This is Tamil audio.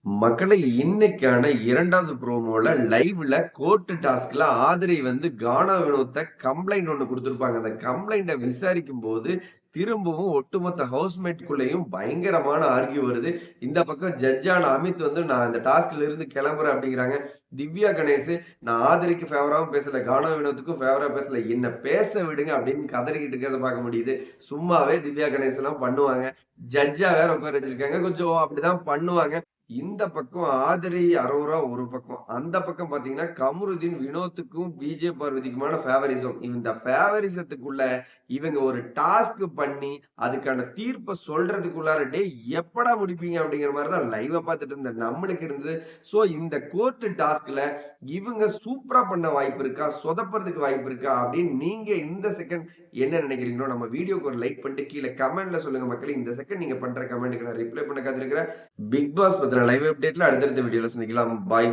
மக்களை இன்னைக்கான 2வது ப்ரோமோல லைவ்ல கோர்ட் டாஸ்க்ல ஆதிரை வந்து கானா வினோத்த கம்ப்ளைண்ட் ஒண்ணு குடுத்திருப்பாங்க. அந்த கம்ப்ளைண்ட்ட விசாரிக்கும்போது, திரும்பவும் ஒட்டுமொத்த ஹவுஸ்மேட்குள்ளேயும் பயங்கரமான ஆர்கியூ வருது. இந்த பக்கம் ஜட்ஜான அமித் வந்து நான் இந்த டாஸ்க்ல இருந்து கிளம்புறேன் அப்படிங்கிறாங்க. திவ்யா கணேஷ் நான் ஆதிரைக்கு ஃபேவராவும் பேசல, கானா வினோத்துக்கும் ஃபேவரா பேசல. என்ன பேச விடுங்க அப்படின்னு கதறிக்கிட்டு இருக்கிறத பார்க்க முடியுது. சும்மாவே திவ்யா கணேஷ்லாம் பண்ணுவாங்க. ஜட்ஜா வேற உட்கார வச்சிருக்காங்க. கொஞ்சம் அப்படிதான் பண்ணுவாங்க. இந்த பக்கம் ஆதிரை, அரோரா ஒரு பக்கம். அந்த பக்கம் பார்த்தீங்கன்னா, கமருதீன் வினோத்துக்கும், விஜே பார்வதிக்குமான ஃபேவரிசம். இந்த ஃபேவரிசத்துக்குள்ள இவங்க ஒரு டாஸ்க் பண்ணி, அதுக்கான தீர்ப்ப சொல்றதுக்குள்ளார, "டேய் எப்படா முடிப்பீங்க?" அப்படிங்கிற மாரி தான் லைவா பார்த்துட்டு இருந்த நம்மளுக்கு இருந்தது. ஸோ இந்த கோர்ட் டாஸ்க்ல இவங்க சூப்பரா பண்ண வாய்ப்பு இருக்கா? சொதப்புறதுக்கு வாய்ப்பு இருக்கா? அப்படின்னு நீங்க இந்த செகண்ட் என்ன நினைக்கிறீங்களோ, நம்ம வீடியோக்கு ஒரு லைக் பண்ணிட்டு கீழ கமெண்ட்ல சொல்லுங்க மக்களே. இந்த செகண்ட் நீங்க பண்ற கமெண்ட்க்கு நான் ரிப்ளை பண்ண காத்திருக்கிறேன். பிக் பாஸ் பத்தின லைவ் அப்டேட்ல அடுத்தடுத்த வீடியோல சந்திக்கலாம். பாய்.